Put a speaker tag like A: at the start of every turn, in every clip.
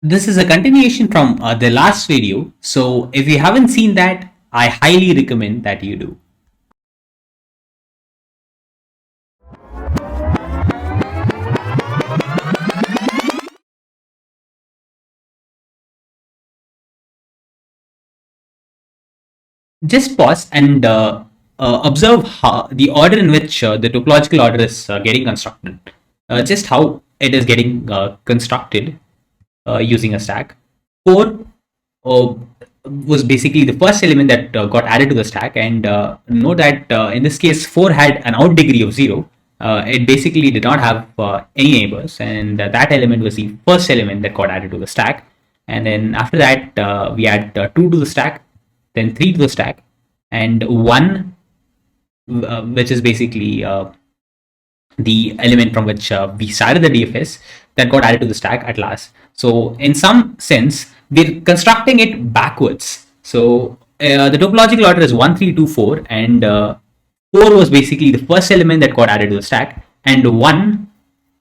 A: This is a continuation from the last video. So if you haven't seen that, I highly recommend that you do. Just pause and observe how, the order in which the topological order is getting constructed. Just how it is getting constructed using a stack. 4 uh, was basically the first element that got added to the stack, and note that in this case 4 had an out degree of 0. It basically did not have any neighbors, and that element was the first element that got added to the stack. And then after that we add 2 to the stack, then 3 to the stack, and 1 which is basically the element from which we started the DFS, that got added to the stack at last. So in some sense, we're constructing it backwards. So the topological order is 1, 3, 2, 4, and 4 was basically the first element that got added to the stack, and 1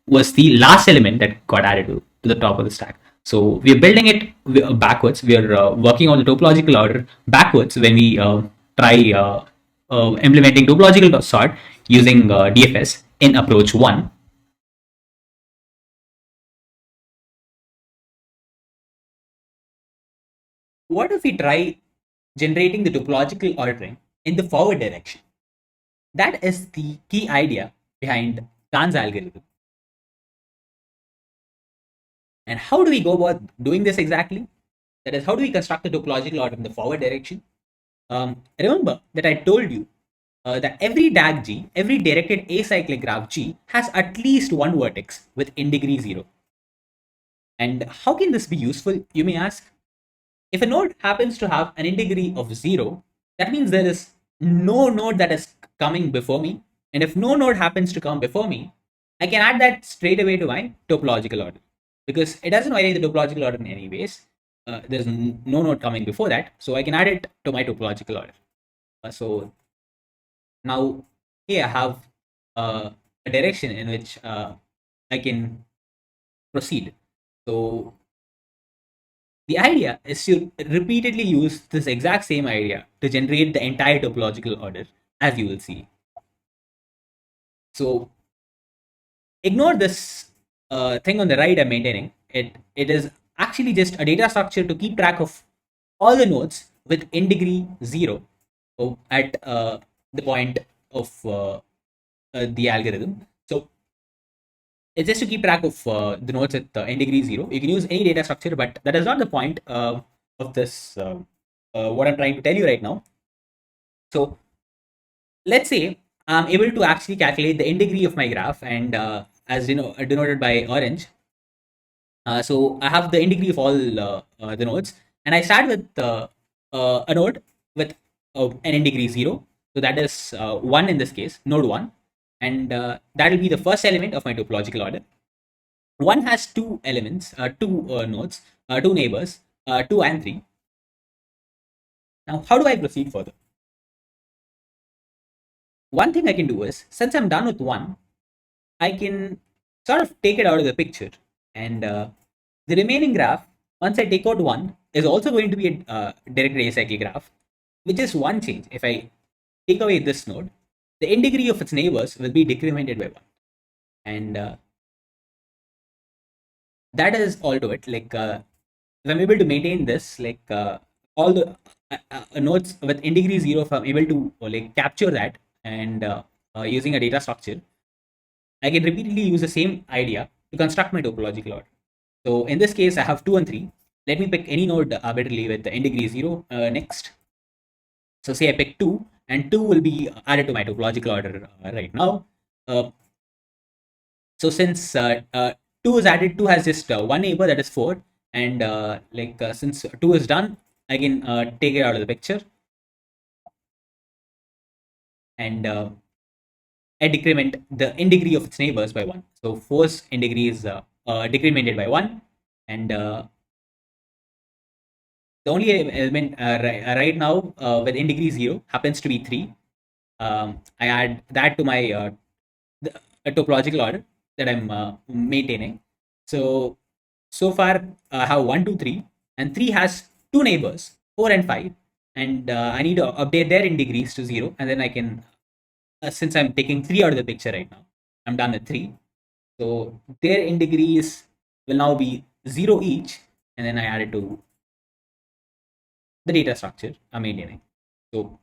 A: was the last element that got added to the top of the stack. So we're building it backwards. We're working on the topological order backwards when we try implementing topological sort using DFS in approach 1. What if we try generating the topological ordering in the forward direction? That is the key idea behind Kahn's algorithm. And how do we go about doing this exactly? That is, how do we construct the topological order in the forward direction? Remember that I told you that every DAG G, every directed acyclic graph G, has at least one vertex with in degree 0. And how can this be useful, you may ask? If a node happens to have an in degree of 0, that means there is no node that is coming before me. And if no node happens to come before me, I can add that straight away to my topological order, because it doesn't violate the topological order in any ways. There's no node coming before that, so I can add it to my topological order. So now here I have a direction in which I can proceed. So the idea is to repeatedly use this exact same idea to generate the entire topological order, as you will see. So ignore this thing on the right I'm maintaining. It is actually just a data structure to keep track of all the nodes with in degree 0 at the point of the algorithm. So it's just to keep track of the nodes at n degree 0. You can use any data structure, but that is not the point of this, what I'm trying to tell you right now. So let's say I'm able to actually calculate the n degree of my graph, and as you know, denoted by orange. So I have the n degree of all the nodes, and I start with a node with an n degree 0. So that is 1 in this case, node 1, and that will be the first element of my topological order. 1 has two elements, two nodes, two neighbors, 2 and 3. Now, how do I proceed further? One thing I can do is, since I'm done with 1, I can sort of take it out of the picture, and the remaining graph, once I take out 1, is also going to be a directed acyclic graph, with just one change. If I take away this node, the n degree of its neighbors will be decremented by 1, and that is all to it. Like if I'm able to maintain this, like all the nodes with in degree 0, if I'm able to like capture that, and using a data structure, I can repeatedly use the same idea to construct my topological order. So in this case, I have 2 and 3. Let me pick any node arbitrarily with the n degree 0 next. So say I pick 2, and 2 will be added to my topological order right now. Uh, so since 2 is added, 2 has just one neighbor, that is 4. And since 2 is done, I can take it out of the picture, and I decrement the in degree of its neighbors by 1. So 4's in degree is decremented by 1, and the only element right now with in degree 0 happens to be 3. I add that to my the topological order that I'm maintaining. So so far I have 1, 2, 3, and 3 has two neighbors, 4 and 5, and I need to update their in degrees to 0, and then I can, since I'm taking 3 out of the picture right now, I'm done with 3. So their in degrees will now be 0 each, and then I add it to the data structure I'm maintaining. So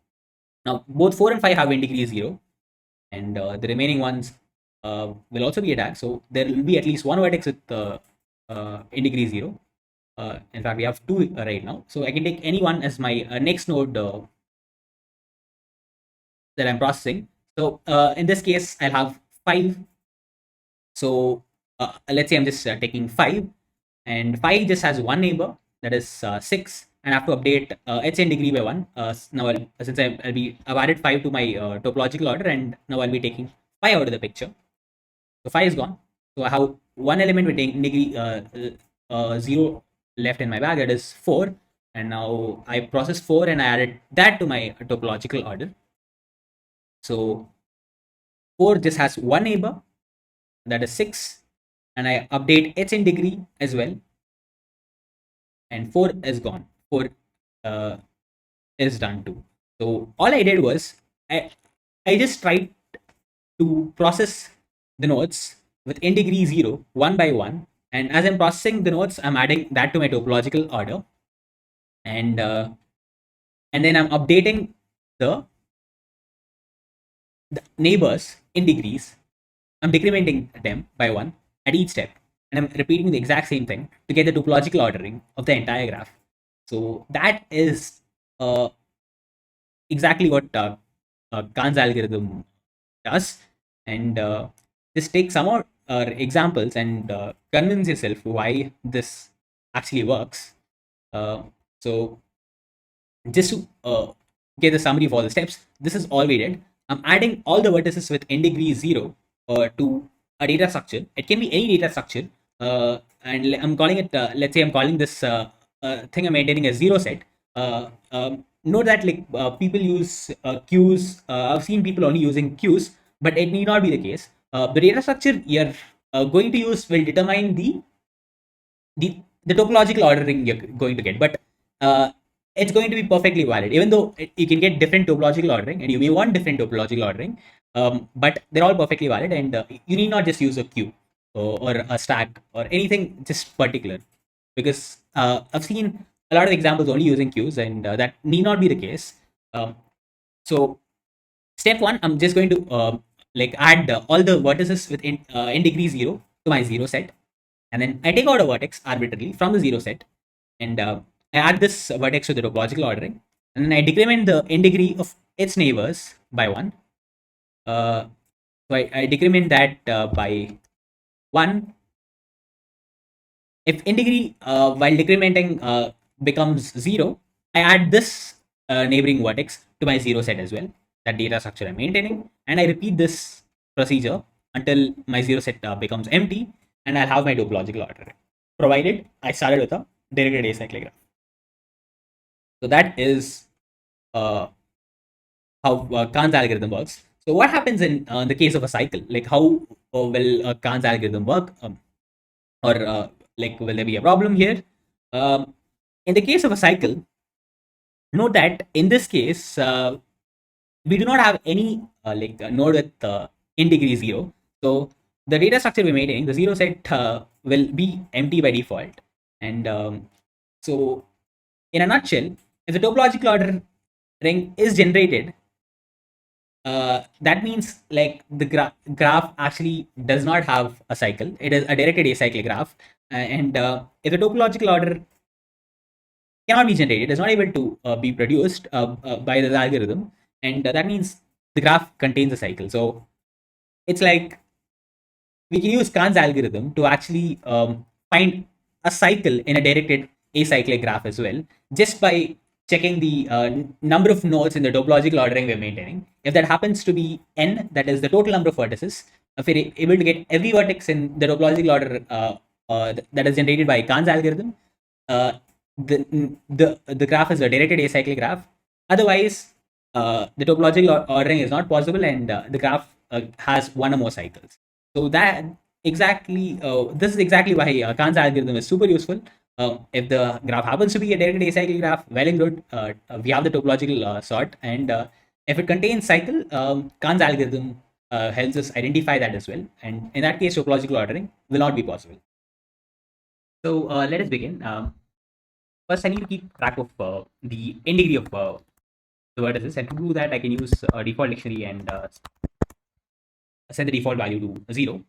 A: now both 4 and 5 have in degree 0, and the remaining ones will also be attacked. So there will be at least one vertex with in degree 0. In fact, we have two right now. So I can take any one as my next node that I'm processing. So in this case, I'll have 5. So let's say I'm just taking 5, and 5 just has one neighbor, that is 6, and I have to update its in degree by 1. Now since I've added 5 to my topological order, and now I'll be taking 5 out of the picture. So 5 is gone. So I have one element with in degree 0 left in my bag, that is 4, and now I process 4 and I added that to my topological order. So 4 just has one neighbor, that is 6, and I update its in degree as well, and 4 is gone. 4 uh, is done too. So all I did was I just tried to process the nodes with in degree 0 one by one, and as I'm processing the nodes, I'm adding that to my topological order, and then I'm updating the, the neighbors in degrees. I'm decrementing them by 1 at each step, and I'm repeating the exact same thing to get the topological ordering of the entire graph. So that is exactly what Kahn's algorithm does, and just take some more examples and convince yourself why this actually works. So just to get the summary of all the steps, this is all we did. I'm adding all the vertices with n degree 0 to a data structure. It can be any data structure, and I'm calling it, let's say I'm calling this thing I'm maintaining a 0 set. Note that like people use queues. I've seen people only using queues, but it need not be the case. The data structure you're going to use will determine the topological ordering you're going to get, but it's going to be perfectly valid, even though you can get different topological ordering and you may want different topological ordering, but they're all perfectly valid, and you need not just use a queue or a stack or anything just particular, because I've seen a lot of examples only using queues, and that need not be the case. So step one, I'm just going to like add all the vertices with in degree 0 to my 0 set, and then I take out a vertex arbitrarily from the 0 set, and I add this vertex to the topological ordering, and then I decrement the in degree of its neighbors by 1. So I decrement that by 1. If in degree while decrementing becomes 0, I add this neighboring vertex to my 0 set as well, that data structure I'm maintaining, and I repeat this procedure until my 0 set becomes empty, and I'll have my topological order, provided I started with a directed acyclic graph. So that is how Kahn's algorithm works. So what happens in the case of a cycle? Like how will Kahn's algorithm work? Or like will there be a problem here? In the case of a cycle, note that in this case, we do not have any node with in degree 0. So the data structure we're maintaining, the 0 set will be empty by default. And so in a nutshell, if the topological ordering is generated, that means like the graph actually does not have a cycle. It is a directed acyclic graph, and if the topological order cannot be generated, is not able to be produced by the algorithm, and that means the graph contains a cycle. So it's like we can use Kahn's algorithm to actually find a cycle in a directed acyclic graph as well, just by checking the number of nodes in the topological ordering we're maintaining. If that happens to be n, that is the total number of vertices, if we're able to get every vertex in the topological order that is generated by Kahn's algorithm, the graph is a directed acyclic graph. Otherwise, the topological ordering is not possible, and the graph has one or more cycles. So that exactly this is exactly why Khan's algorithm is super useful. If the graph happens to be a directed acyclic graph, well and good. We have the topological sort, and if it contains cycle, Khan's algorithm helps us identify that as well. And in that case, topological ordering will not be possible. So let us begin. First, I need to keep track of the integrity of the vertices, and to do that, I can use a default dictionary and set the default value to 0.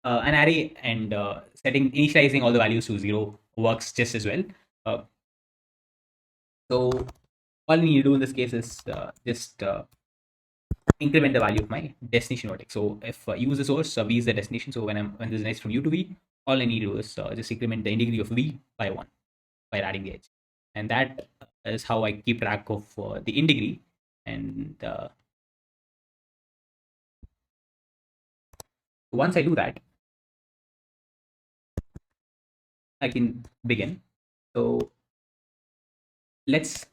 A: An array and setting initializing all the values to 0 works just as well. Uh, so all I need to do in this case is just increment the value of my destination vertex. So if u is the source, v is the destination. So when this is next from u to v, all I need to do is just increment the integrity of v by 1 by adding the edge, and that is how I keep track of the integrity. And once I do that, I can begin. So let's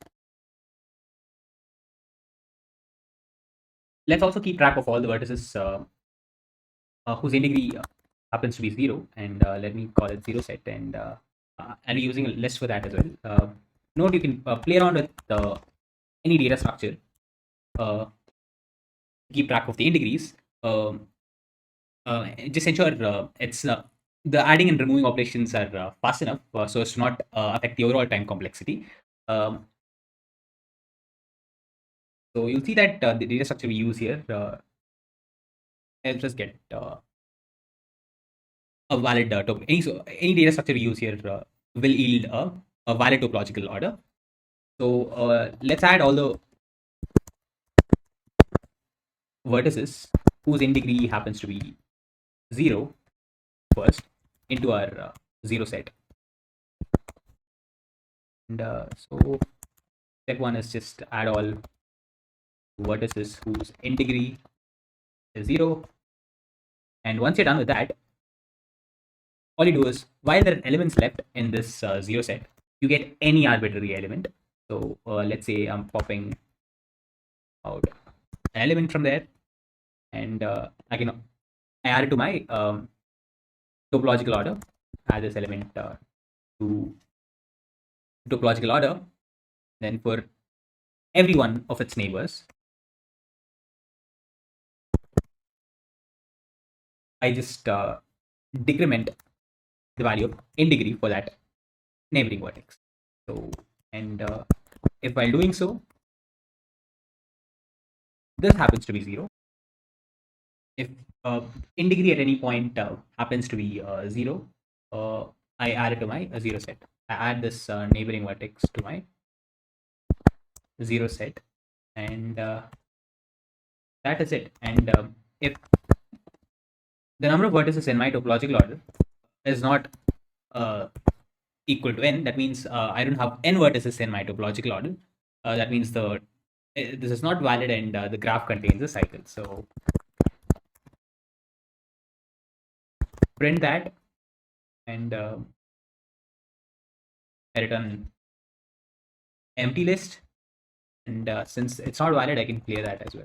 A: also keep track of all the vertices whose integrity happens to be 0, and let me call it 0 set, and I'll be using a list for that as well. Note you can play around with any data structure, uh, keep track of the integrities. Just ensure it's the adding and removing operations are fast enough so as to not affect the overall time complexity. Um, so you'll see that the data structure we use here helps us get a valid any data structure we use here will yield a valid topological order. So let's add all the vertices whose integrity happens to be 0 first into our 0 set. And so step 1 is just add all vertices whose integrity is 0. And once you're done with that, all you do is, while there are elements left in this 0 set, you get any arbitrary element. So let's say I'm popping out an element from there, and I add it to my topological order, add this element to topological order. Then for every one of its neighbors, I just decrement the value of integrity for that neighboring vertex. So, and if while doing so, this happens to be 0. If integrity at any point happens to be 0, I add it to my 0 set. I add this neighboring vertex to my 0 set, and that is it. And if the number of vertices in my topological order is not uh, equal to n, that means I don't have n vertices in my topological order. That means this is not valid, and the graph contains a cycle. So print that, and I return empty list. And since it's not valid, I can clear that as well.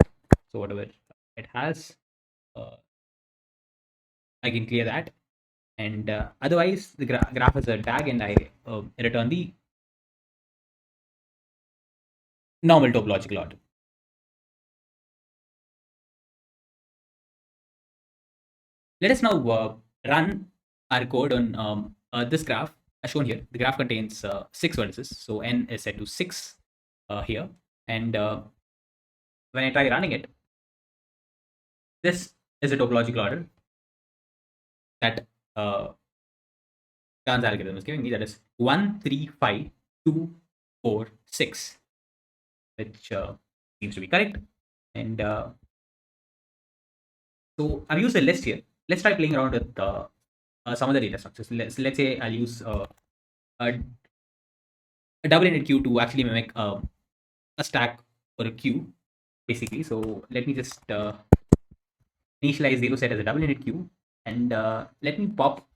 A: So whatever it has, uh, I can clear that. And otherwise, the graph is a tag, and I return the normal topological order. Let us now run our code on this graph as shown here. The graph contains 6 vertices, so n is set to 6 here. And when I try running it, this is a topological order that Khan's algorithm is giving me. That is 1, 3, 5, 2, 4, 6, which seems to be correct. And so I've used a list here. Let's try playing around with some other data structures. Let's say I'll use a double-ended queue to actually mimic a stack or a queue, basically. So let me just initialize 0 set as a double-ended queue, and let me pop.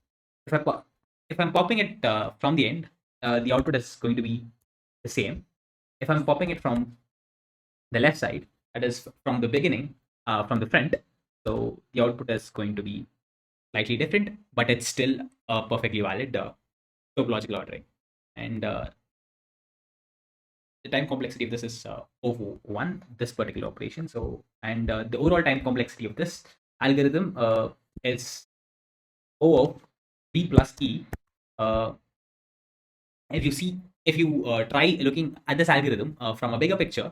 A: If I'm popping it from the end, the output is going to be the same. If I'm popping it from the left side, that is from the beginning, from the front, so the output is going to be slightly different, but it's still a perfectly valid topological ordering. And the time complexity of this is O of 1, this particular operation. So, and the overall time complexity of this algorithm is O of B plus E. Uh, if you see, if you try looking at this algorithm from a bigger picture,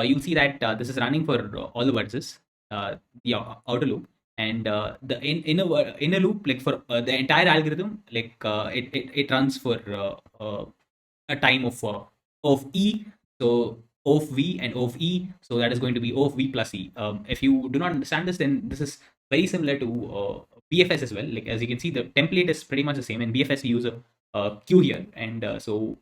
A: you'll see that this is running for all the vertices, the outer loop, and the inner loop, like for the entire algorithm, like it runs for a time of E. So O of V and O of E. So that is going to be O of V plus E. If you do not understand this, then this is very similar to BFS as well. Like as you can see, the template is pretty much the same. In BFS, we use a queue here, and so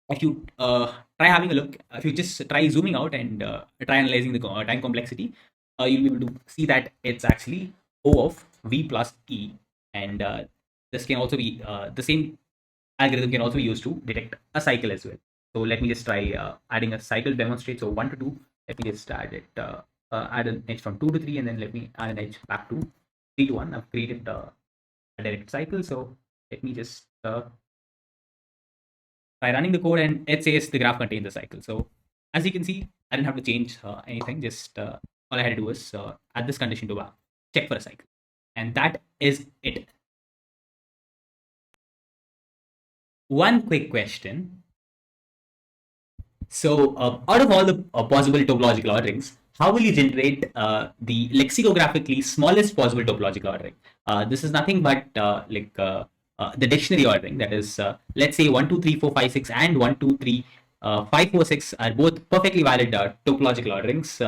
A: if you try having a look, if you just try zooming out and try analyzing the time complexity, you'll be able to see that it's actually O of V plus E, and this can also be the same algorithm can also be used to detect a cycle as well. So let me just try adding a cycle to demonstrate. So 1 to 2, let me just add it, add an edge from 2 to 3, and then let me add an edge back to 3 to 1. I've created a direct cycle. So let me just try running the code, and it says the graph contains the cycle. So as you can see, I didn't have to change anything. Just all I had to do was add this condition to check for a cycle. And that is it. One quick question. So, out of all the possible topological orderings, how will you generate the lexicographically smallest possible topological ordering? This is nothing but the dictionary ordering. That is, let's say 1, 2, 3, 4, 5, 6, and 1, 2, 3, 5, 4, 6 are both perfectly valid topological orderings.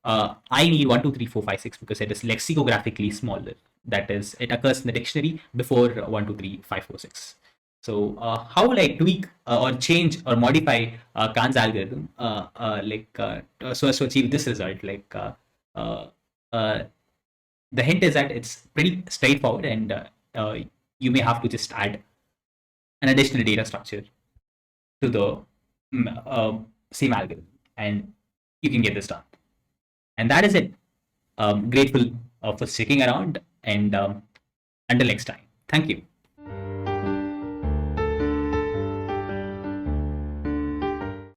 A: I need 1, 2, 3, 4, 5, 6 because it is lexicographically smaller. That is, it occurs in the dictionary before 1, 2, 3, 5, 4, 6. So how will I tweak or change or modify Khan's algorithm so as to achieve this result? Uh, uh, the hint is that it's pretty straightforward, and you may have to just add an additional data structure to the same algorithm, and you can get this done. And that is it. Grateful for sticking around, and until next time. Thank you.